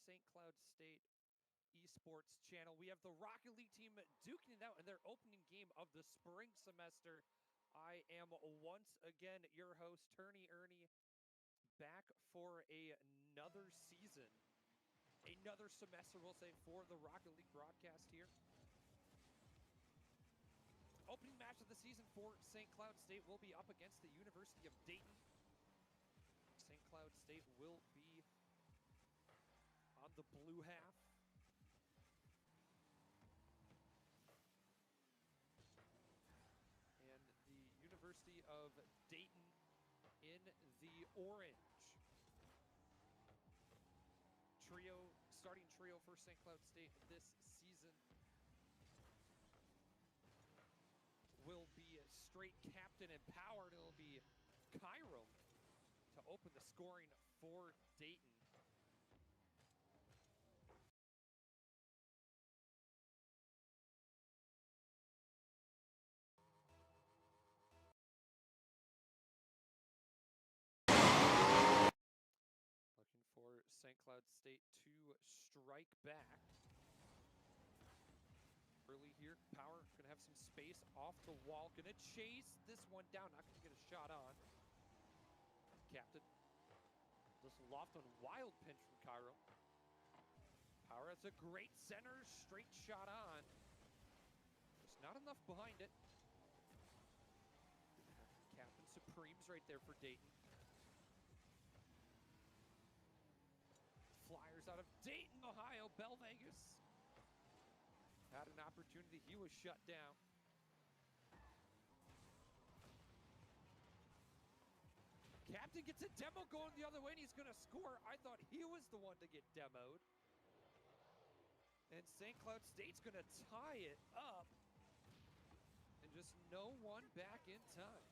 St. Cloud State Esports channel. We have the Rocket League team duking it out in their opening game of the spring semester. I am once again your host, Turney Ernie, back for another season, another semester, we'll say, for the Rocket League broadcast here. Opening match of the season for St. Cloud State will be up against the University of Dayton. St. Cloud State will be on the blue half. And the University of Dayton in the orange. Starting trio for St. Cloud State this season will be straight captain and powered. It'll be Cairo to open the scoring for Dayton. Looking for St. Cloud State to strike back. Early here, Power gonna have some space off the wall, gonna chase this one down, not gonna get a shot on. Captain, just loft on wild pinch from Cairo. Power has a great center, straight shot on. Just not enough behind it. Captain Supremes right there for Dayton. Flyers out of Dayton, Ohio, Bell Vegas. Had an opportunity, he was shut down. Captain gets a demo going the other way and he's gonna score. I thought he was the one to get demoed. And St. Cloud State's gonna tie it up. And just no one back in time.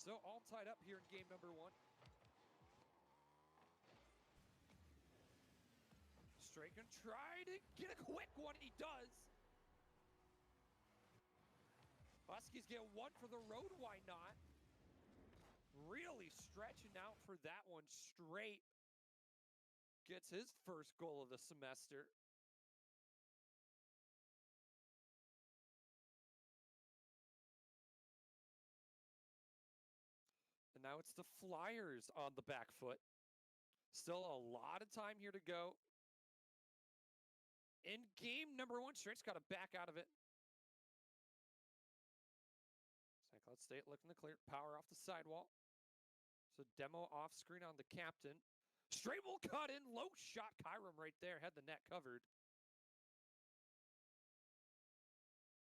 So all tied up here in game number one. Straight can try to get a quick one, he does. Huskies get one for the road, why not? Really stretching out for that one. Straight gets his first goal of the semester. And now it's the Flyers on the back foot. Still a lot of time here to go. In game number one, Straight's got to back out of it. St. Cloud State looking to clear. Power off the sidewall. So demo off screen on the captain. Straight will cut in. Low shot. Kyram right there. Had the net covered.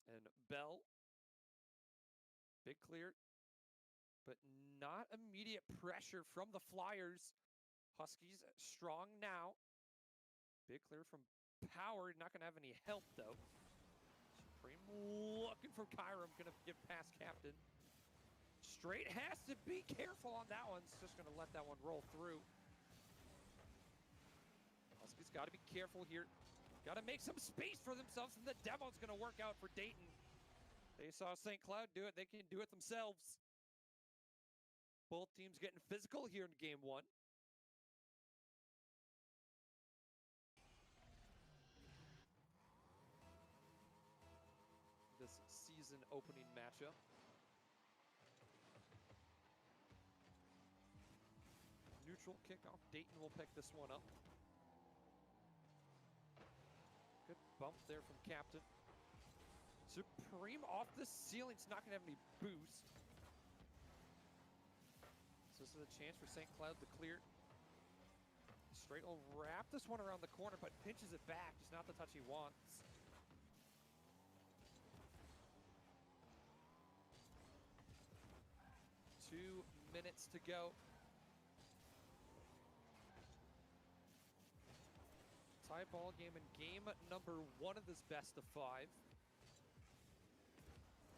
And Bell. Big clear. But not immediate pressure from the Flyers. Huskies strong now. Big clear from Power. Not going to have any help though. Supreme looking for Kyram. Going to get past captain. Straight has to be careful on that one. It's just going to let that one roll through. Huskies got to be careful here. Got to make some space for themselves, and the demo's going to work out for Dayton. They saw St. Cloud do it. They can do it themselves. Both teams getting physical here in game one. This season opening matchup. Neutral kickoff. Dayton will pick this one up. Good bump there from captain. Supreme off the ceiling. It's not going to have any boost. So this is a chance for St. Cloud to clear. Straight will wrap this one around the corner, but pinches it back. Just not the touch he wants. Two minutes to go. Tie ball game in game number one of this best of five.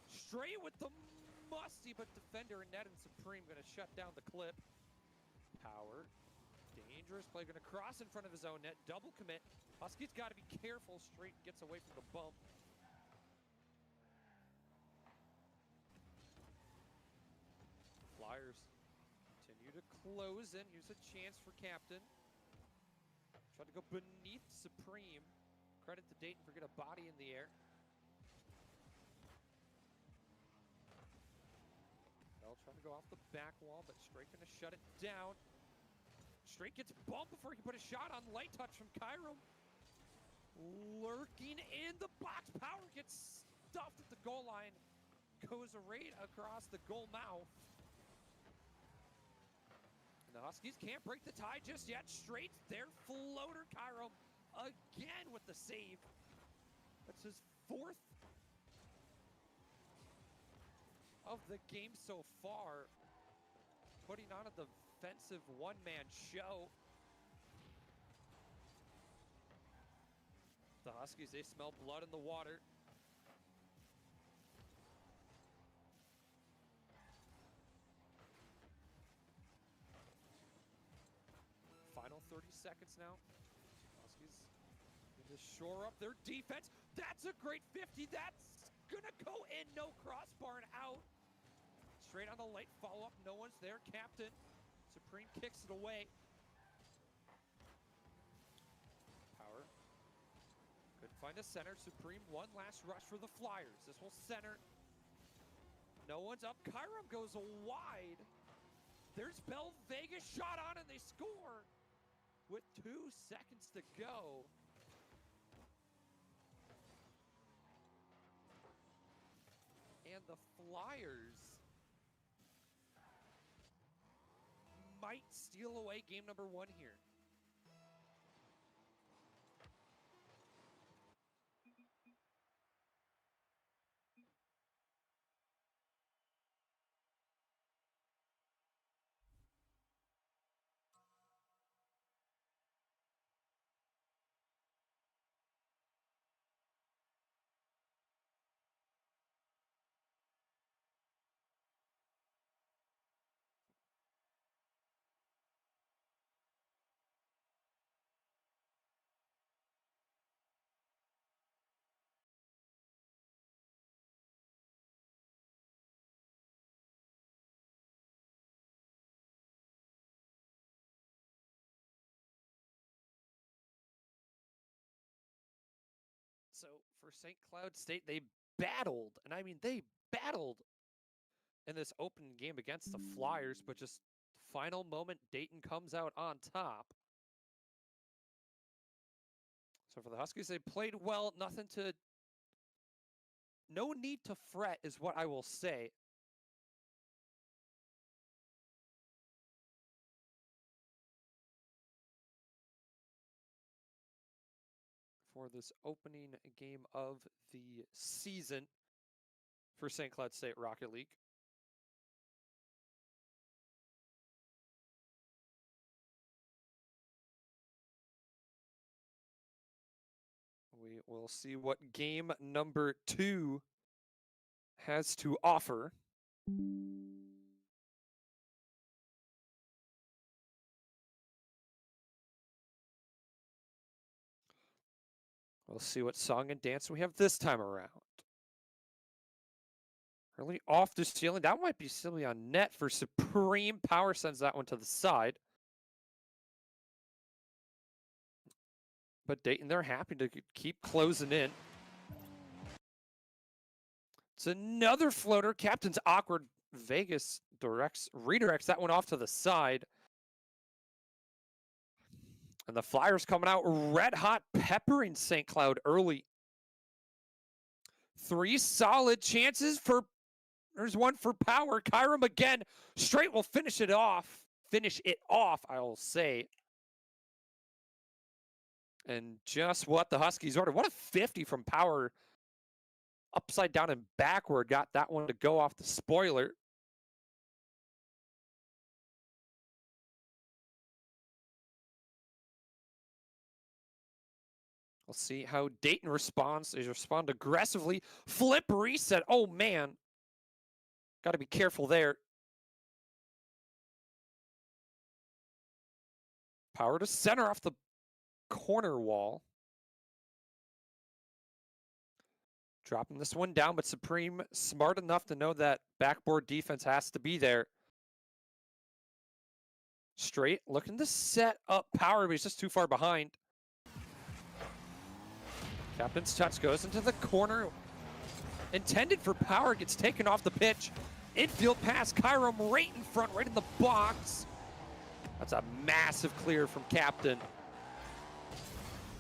Straight with the musty, but defender and net and Supreme going to shut down the clip. Power. Dangerous play, going to cross in front of his own net. Double commit. Huskies got to be careful. Straight gets away from the bump. close in. Here's a chance for Captain. Try to go beneath Supreme. Credit to Dayton for getting a body in the air. Bell trying to go off the back wall, but Straight gonna shut it down. Straight gets bumped before he can put a shot on. Light touch from Cairo. Lurking in the box. Power gets stuffed at the goal line. Goes right across the goal mouth. And the Huskies can't break the tie just yet. Straight their floater. Cairo again with the save. That's his 4th of the game so far. Putting on a defensive one-man show. The Huskies, they smell blood in the water. Final 30 seconds now. Huskies need to shore up their defense. That's a great 50. That's gonna go in. No crossbar and out. Straight on the light follow-up. No one's there. Captain. Supreme kicks it away. Power. Couldn't find a center. Supreme, one last rush for the Flyers. This will center. No one's up. Kyram goes wide. There's Bell. Vegas shot on and they score with 2 seconds to go. And the Flyers might steal away game number 1 here. So for St. Cloud State, they battled, and I mean they battled in this opening game against the Flyers, but just final moment, Dayton comes out on top. So for the Huskies, they played well. No need to fret is what I will say. For this opening game of the season for St. Cloud State Rocket League. We will see what game number 2 has to offer. We'll see what song and dance we have this time around. Early off the ceiling. That might be silly on net for Supreme. Power sends that one to the side. But Dayton, they're happy to keep closing in. It's another floater. Captain's awkward. Vegas redirects that one off to the side. And the Flyers coming out red hot, peppering St. Cloud early. 3 solid chances for, there's one for Power. Kyram again, Straight will finish it off, I will say. And just what the Huskies ordered. What a 50 from Power. Upside down and backward, got that one to go off the spoiler. We'll see how Dayton responds. They respond aggressively. Flip reset. Oh, man. Got to be careful there. Power to center off the corner wall. Dropping this one down, but Supreme smart enough to know that backboard defense has to be there. Straight looking to set up Power, but he's just too far behind. Captain's touch goes into the corner. Intended for Power, gets taken off the pitch. Infield pass, Cairo right in front, right in the box. That's a massive clear from Captain.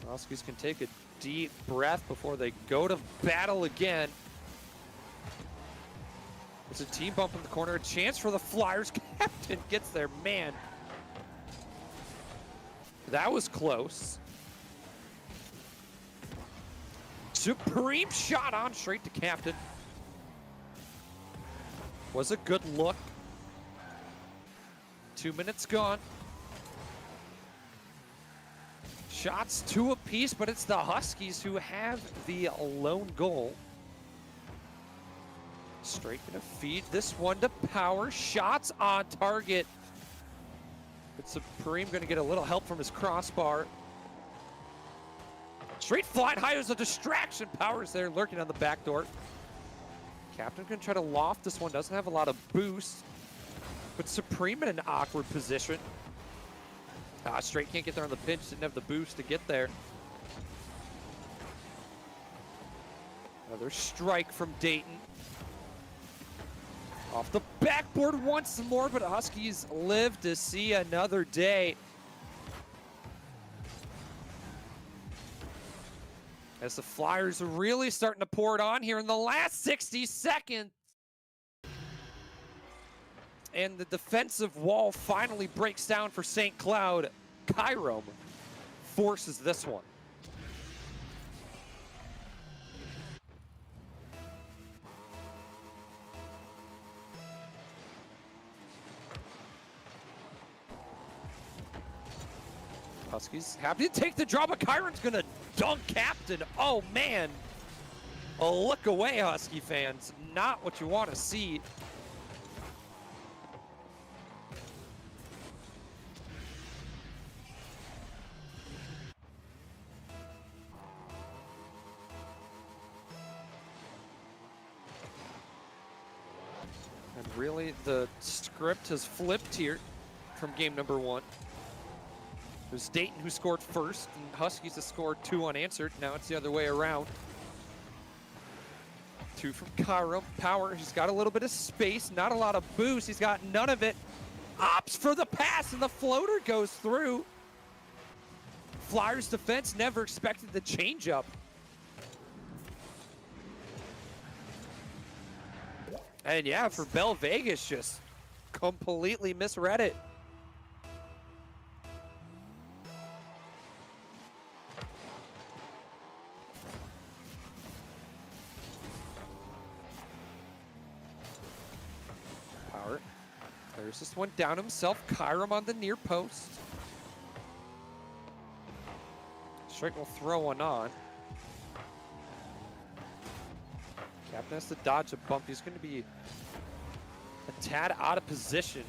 Huskies can take a deep breath before they go to battle again. It's a team bump in the corner, a chance for the Flyers. Captain gets there, man. That was close. Supreme shot on straight to Captain. Was a good look. 2 minutes gone. Shots 2 apiece, but it's the Huskies who have the lone goal. Straight gonna feed this one to Power. Shots on target. But Supreme gonna get a little help from his crossbar. Straight flying high as a distraction. Power's there lurking on the back door. Captain can try to loft this one. Doesn't have a lot of boost. But Supreme in an awkward position. Straight can't get there on the pinch. Didn't have the boost to get there. Another strike from Dayton. Off the backboard once more, but Huskies live to see another day. As the Flyers are really starting to pour it on here in the last 60 seconds. And the defensive wall finally breaks down for St. Cloud. Cairo forces this one. Huskies happy to take the draw, but Kyron's gonna dunk Captain. Oh man. A look away, Husky fans. Not what you want to see. And really, the script has flipped here from game number 1. It was Dayton who scored first, and Huskies have scored 2 unanswered. Now it's the other way around. 2 from Cairo. Power, he's got a little bit of space, not a lot of boost. He's got none of it. Opts for the pass, and the floater goes through. Flyers defense never expected the changeup. And yeah, for Bell Vegas, just completely misread it. Power. There's this one down himself. Kyram on the near post. Straight will throw one on. Captain has to dodge a bump. He's going to be a tad out of position.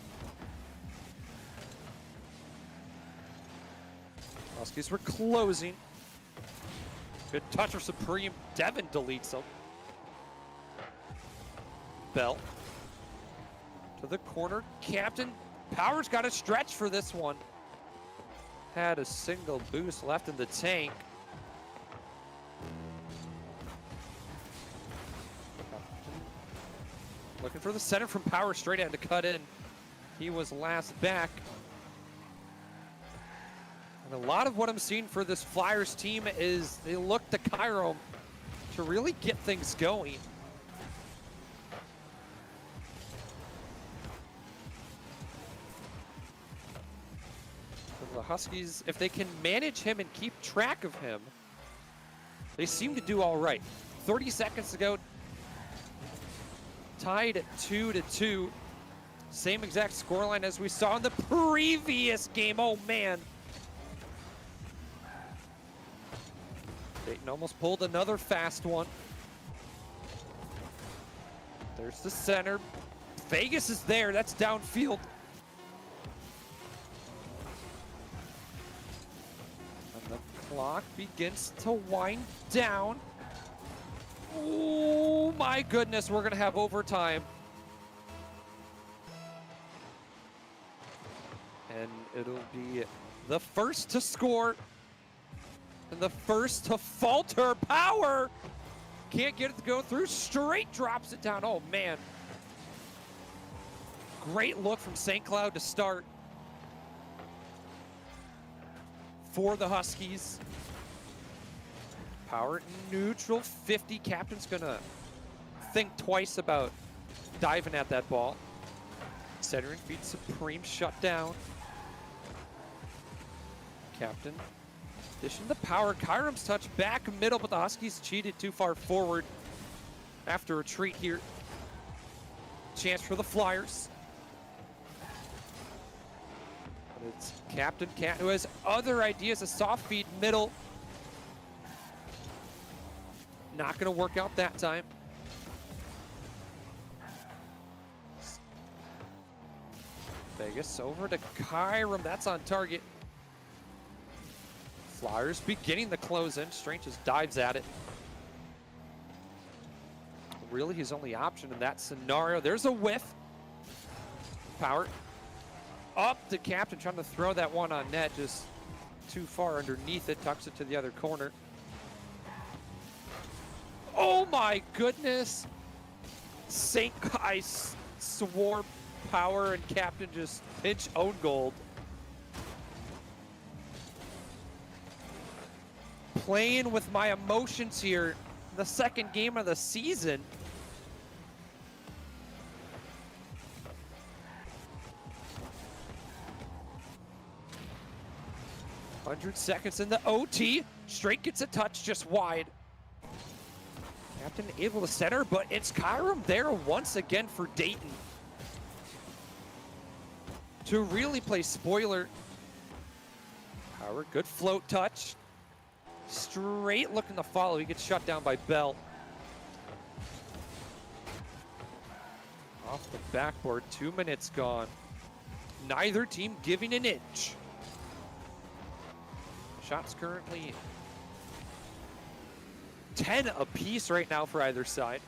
Huskies were closing. Good touch for Supreme. Devin deletes him. Bell to the corner. Captain Power's got a stretch for this one. Had a single boost left in the tank. Looking for the center from Power, straight ahead to cut in. He was last back. And a lot of what I'm seeing for this Flyers team is they look to Cairo to really get things going. The Huskies, if they can manage him and keep track of him, they seem to do all right. 30 seconds to go. Tied at 2-2. Same exact scoreline as we saw in the previous game. Oh, man. Dayton almost pulled another fast one. There's the center. Vegas is there. That's downfield. And the clock begins to wind down. Oh my goodness, we're gonna have overtime. And it'll be the first to score and the first to falter. Power can't get it to go through. Straight drops it down. Oh, man. Great look from St. Cloud to start for the Huskies. Power neutral, 50. Captain's gonna think twice about diving at that ball. Centering feed Supreme shut down. Captain dishing the power. Kyram's touch back middle, but the Huskies cheated too far forward after a retreat here. Chance for the Flyers. But it's Captain Cat who has other ideas. A soft feed middle. Not going to work out that time. Vegas over to Kyram. That's on target. Flyers beginning the close in. Strange just dives at it. Really his only option in that scenario. There's a whiff. Power up to Captain, trying to throw that one on net. Just too far underneath it. Tucks it to the other corner. Oh my goodness. I swore Power and Captain just pinch own gold. Playing with my emotions here. The second game of the season. "100 seconds in the OT. Straight gets a touch just wide. Captain able to center, but it's Kyram there once again for Dayton to really play spoiler. Power, good float touch. Straight looking to follow. He gets shut down by Bell. Off the backboard, 2 minutes gone. Neither team giving an inch. Shots currently 10 apiece right now for either side.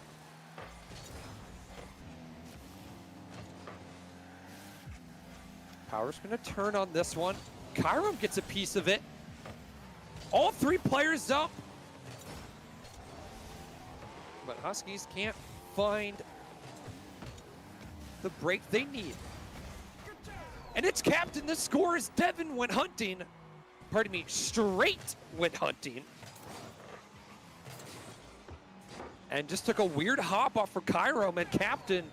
Power's gonna turn on this one. Kyram gets a piece of it. All three players up. But Huskies can't find the break they need. And it's Captain. The score is Devin went hunting. Pardon me, Straight went hunting. And just took a weird hop off for Kyram, and Captain,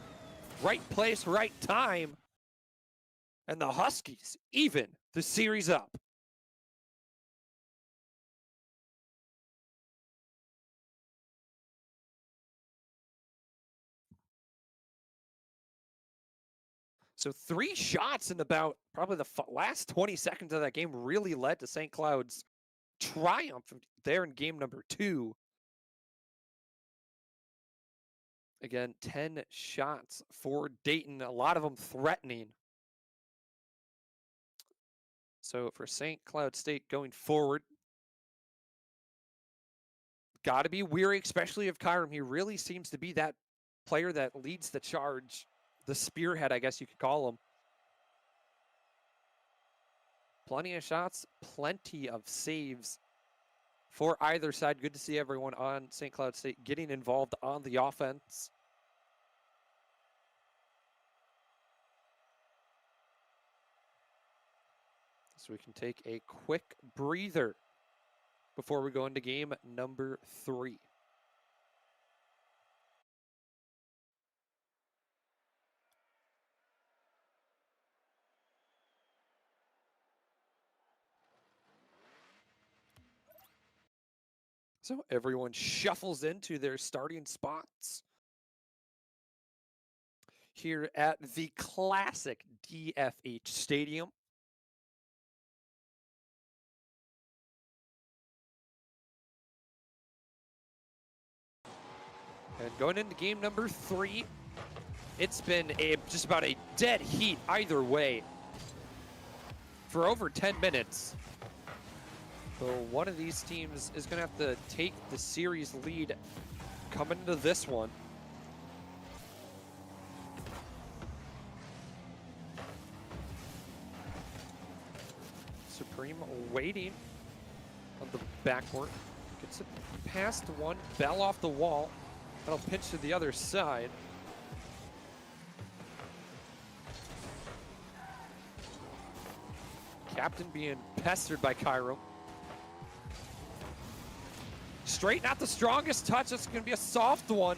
right place, right time. And the Huskies even the series up. So 3 shots in about probably the last 20 seconds of that game really led to St. Cloud's triumph there in game number 2. Again, 10 shots for Dayton, a lot of them threatening. So for St. Cloud State going forward, got to be weary, especially of Kyram. He really seems to be that player that leads the charge, the spearhead, I guess you could call him. Plenty of shots, plenty of saves for either side. Good to see everyone on St. Cloud State getting involved on the offense. So we can take a quick breather before we go into game number 3. So everyone shuffles into their starting spots here at the classic DFH Stadium. And going into game number 3, it's been just about a dead heat either way for over 10 minutes. So one of these teams is going to have to take the series lead coming into this one. Supreme waiting on the backboard. Gets it past one. Bell off the wall. That'll pinch to the other side. Captain being pestered by Cairo. Straight, not the strongest touch. It's going to be a soft one.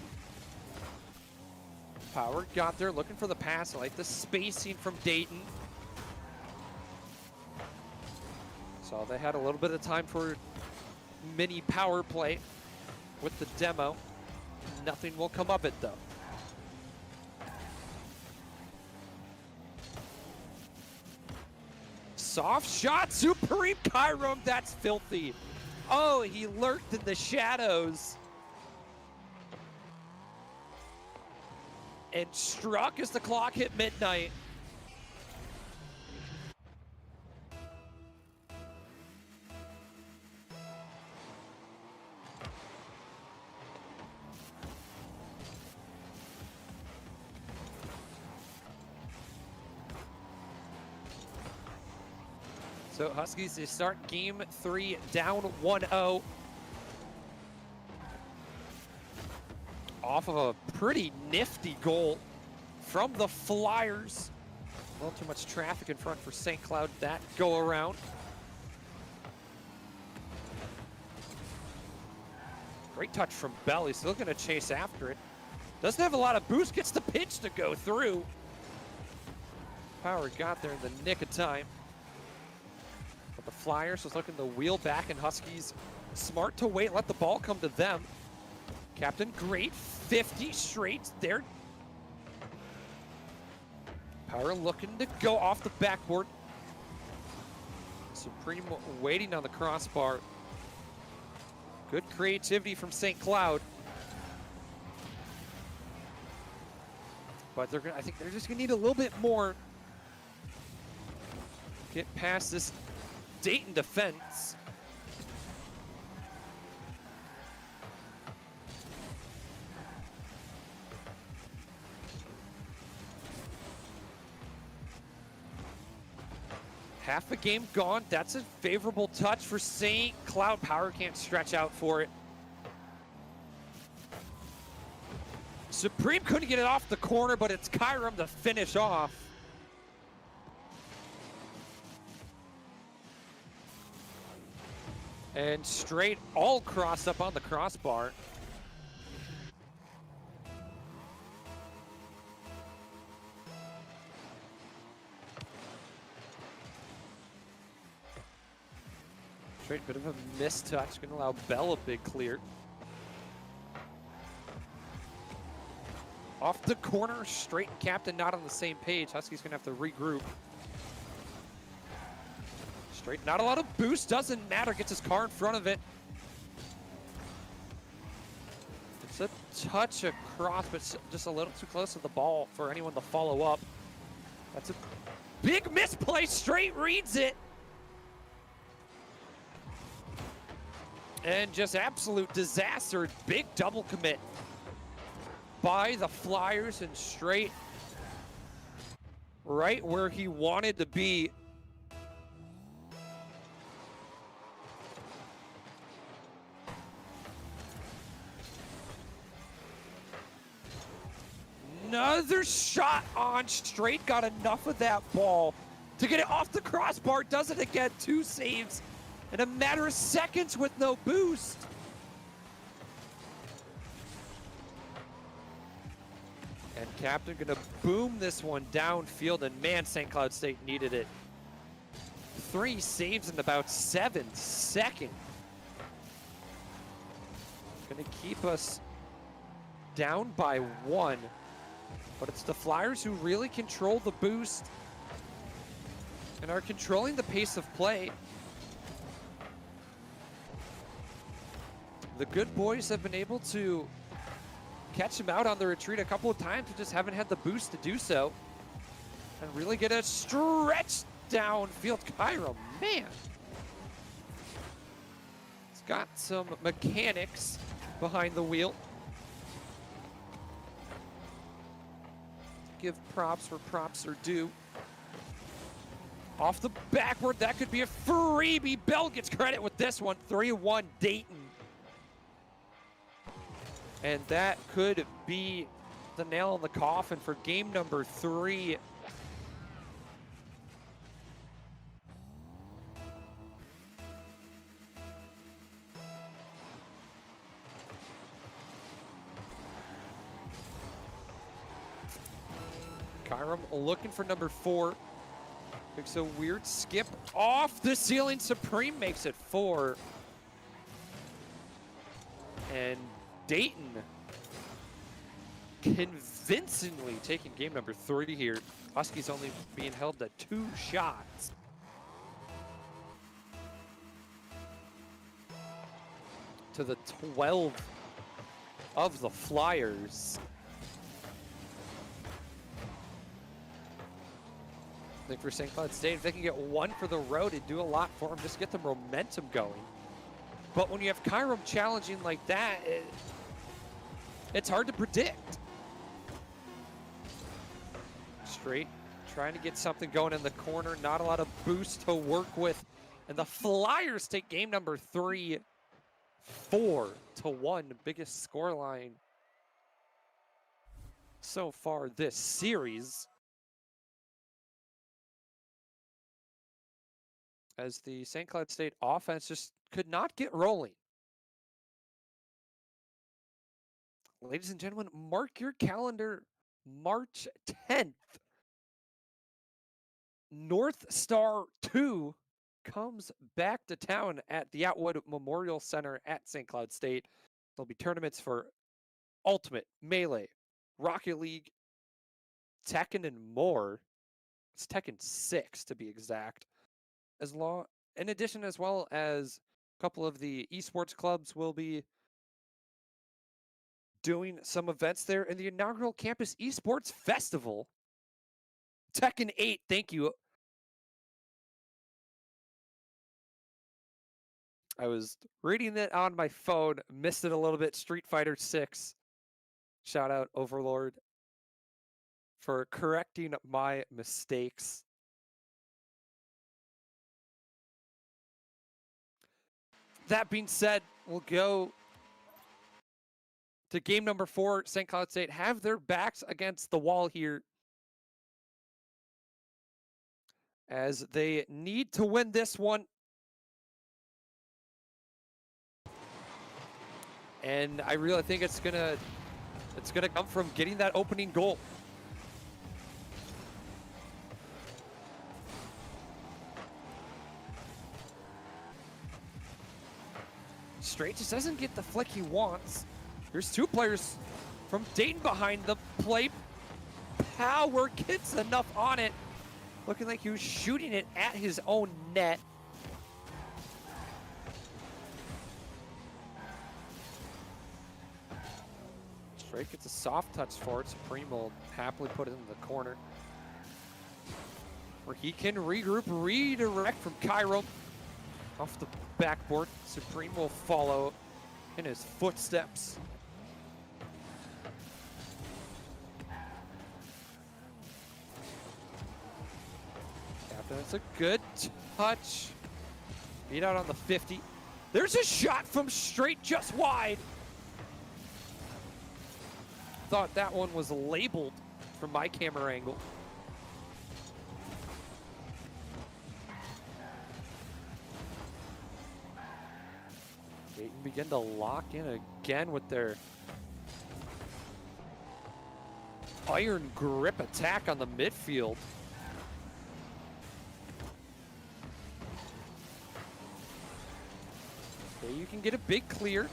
Power got there, looking for the pass. I like the spacing from Dayton. So they had a little bit of time for mini power play with the demo. Nothing will come of it, though. Soft shot, Supreme Cairo. That's filthy. Oh, he lurked in the shadows. And struck as the clock hit midnight. So Huskies, they start game 3 down 1-0. Off of a pretty nifty goal from the Flyers. A little too much traffic in front for St. Cloud that go around. Great touch from Bell. He's still going to chase after it. Doesn't have a lot of boost. Gets the pitch to go through. Power got there in the nick of time. But the Flyers was looking to wheel back, and Huskies smart to wait, let the ball come to them. Captain, great 50 straight there. Power looking to go off the backboard. Supreme waiting on the crossbar. Good creativity from St. Cloud. But I think they're just gonna need a little bit more. Get past this Dayton defense. Half a game gone. That's a favorable touch for St. Cloud. Power can't stretch out for it. Supreme couldn't get it off the corner, but it's Kyram to finish off. And straight all crossed up on the crossbar. Straight bit of a missed touch. Gonna allow Bell a big clear. Off the corner, straight and Captain not on the same page. Huskies gonna have to regroup. Straight, not a lot of boost, doesn't matter. Gets his car in front of it. It's a touch across, but just a little too close to the ball for anyone to follow up. That's a big misplay. Straight reads it. And just absolute disaster. Big double commit by the Flyers, and straight right where he wanted to be. Another shot on straight. Got enough of that ball to get it off the crossbar. Does it again. 2 saves in a matter of seconds with no boost. And Captain gonna boom this one downfield, and man, St. Cloud State needed it. 3 saves in about 7 seconds. Gonna keep us down by 1. But it's the Flyers who really control the boost and are controlling the pace of play. The good boys have been able to catch him out on the retreat a couple of times, but just haven't had the boost to do so. And really get a stretch downfield. Cairo, man. It's got some mechanics behind the wheel. Give props where props are due. Off the backward, that could be a freebie. Bell gets credit with this one. 3-1 Dayton. And that could be the nail in the coffin for game number 3. Kyram looking for number 4. Makes a weird skip off the ceiling. Supreme makes it 4. And Dayton convincingly taking game number 3 here. Huskies only being held to 2 shots. To the 12 of the Flyers. I think for St. Cloud State, if they can get 1 for the road, it'd do a lot for them. Just get the momentum going. But when you have Kyram challenging like that, it's hard to predict. Straight, trying to get something going in the corner. Not a lot of boost to work with. And the Flyers take game number 3, 4-1. Biggest scoreline so far this series. As the St. Cloud State offense just could not get rolling. Ladies and gentlemen, mark your calendar, March 10th. North Star 2 comes back to town at the Atwood Memorial Center at St. Cloud State. There'll be tournaments for Ultimate, Melee, Rocket League, Tekken, and more. It's Tekken 6 to be exact. In addition, as well as a couple of the esports clubs will be doing some events there in the inaugural Campus Esports Festival. Tekken 8, thank you. I was reading it on my phone, missed it a little bit. Street Fighter 6. Shout out Overlord for correcting my mistakes. That being said, we'll go to game number 4. St. Cloud State have their backs against the wall here, as they need to win this one. And I really think it's gonna come from getting that opening goal. Straight just doesn't get the flick he wants. There's 2 players from Dayton behind the play. Power gets enough on it. Looking like he was shooting it at his own net. Straight gets a soft touch for it. Supreme will happily put it in the corner, where he can regroup, redirect from Cairo. Off the backboard, Supreme will follow in his footsteps. Captain, it's a good touch. Beat out on the 50. There's a shot from Straight just wide. Thought that one was labeled from my camera angle. Dayton begin to lock in again with their iron grip attack on the midfield. Okay, you can get a big clear.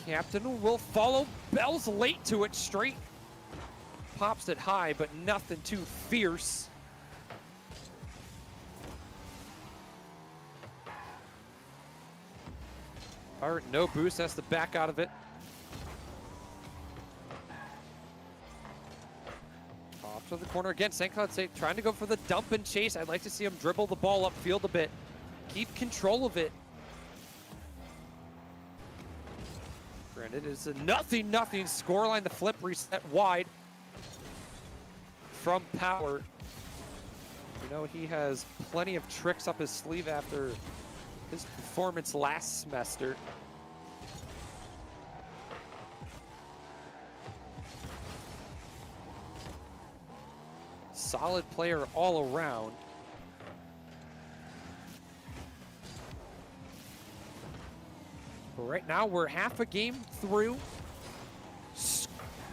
Captain will follow. Bell's late to it. Straight pops it high, but nothing too fierce. All right, no boost, has to back out of it. Off to the corner again. St. Cloud State trying to go for the dump and chase. I'd like to see him dribble the ball upfield a bit. Keep control of it. Granted, it's a 0-0 scoreline. The flip reset wide from Power. You know, he has plenty of tricks up his sleeve after his performance last semester. Solid player all around. But right now, we're half a game through.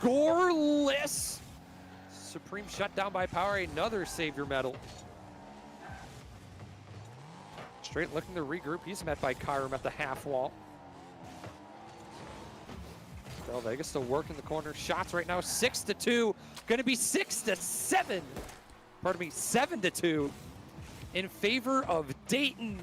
Scoreless. Supreme shut down by Power, another Savior medal. Straight looking to regroup. He's met by Kyrum at the half wall. Del Vega still working the corner. Shots right now, 6-2. Gonna be 6-7. Pardon me, 7-2 in favor of Dayton.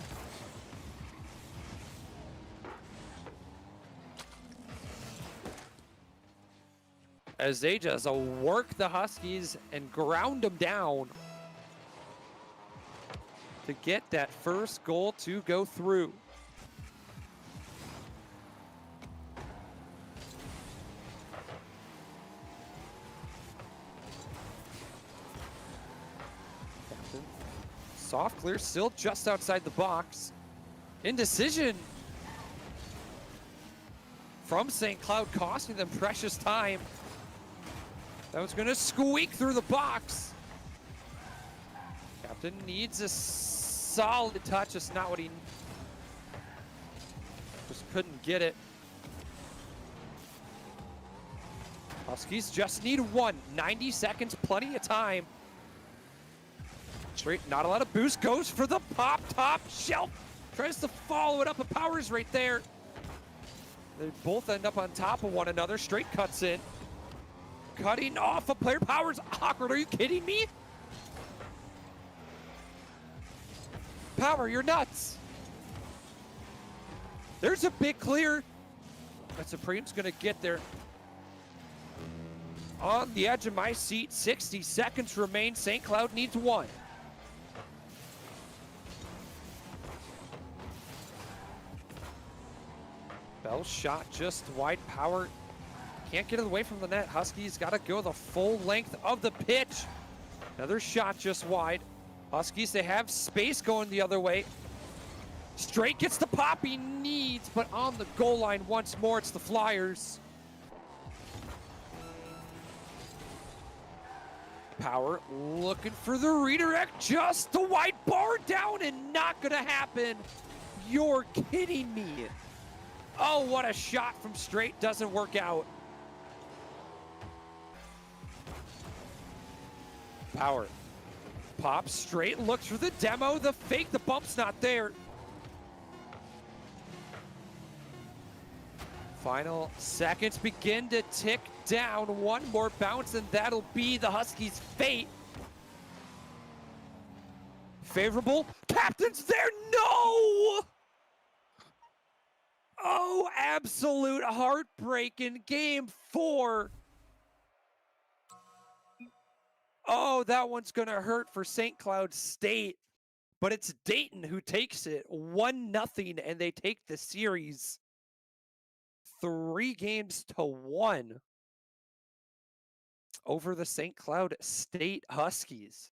As they just work the Huskies and ground them down to get that first goal to go through. Captain. Soft clear, still just outside the box. Indecision from St. Cloud, costing them precious time. That was gonna squeak through the box. Captain needs a solid touch. It's not what he just couldn't get it. Huskies just need one. 90 seconds, plenty of time. Straight, not a lot of boost. Goes for the pop top shelf. Tries to follow it up. A Power's right there. They both end up on top of one another. Straight cuts in. Cutting off a player. Power's awkward. Are you kidding me? Power, you're nuts. There's a big clear. But Supreme's gonna get there. On the edge of my seat, 60 seconds remain. St. Cloud needs one. Bell's shot just wide. Power can't get it away from the net. Huskies got to go the full length of the pitch. Another shot just wide. Huskies, they have space going the other way. Straight gets the pop he needs, but on the goal line once more, it's the Flyers. Power looking for the redirect, just the wide bar down and not gonna happen. You're kidding me. Oh, what a shot from straight, doesn't work out. Power pops straight, looks for the demo, the fake, the bump's not there. Final seconds begin to tick down. One more bounce and that'll be the Huskies' fate. Favorable, captain's there, no! Oh, absolute heartbreak in game 4. Oh, that one's gonna hurt for St. Cloud State, but it's Dayton who takes it 1-0, and they take the series 3-1 over the St. Cloud State Huskies.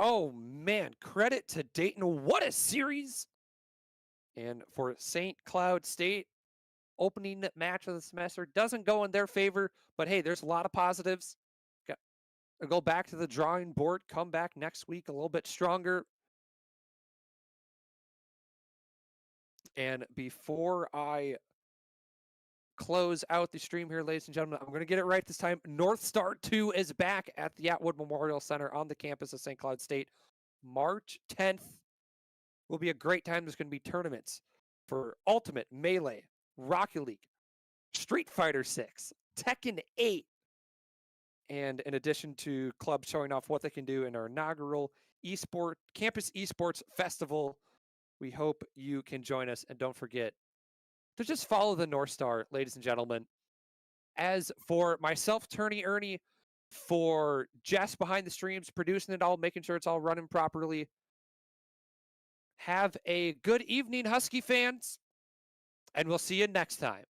Oh man, credit to Dayton. What a series! And for St. Cloud State, opening match of the semester doesn't go in their favor, but hey, there's a lot of positives. Go back to the drawing board, come back next week a little bit stronger. And before I close out the stream here, ladies and gentlemen, I'm going to get it right this time. North Star 2 is back at the Atwood Memorial Center on the campus of St. Cloud State. March 10th will be a great time. There's going to be tournaments for Ultimate, Melee, Rocket League, Street Fighter 6, Tekken 8, and in addition to clubs showing off what they can do in our inaugural Campus Esports Festival. We hope you can join us, and don't forget to just follow the North Star, ladies and gentlemen. As for myself, Turney Ernie, for Jess behind the streams, producing it all, making sure it's all running properly, Have a good evening, Husky fans, and we'll see you next time.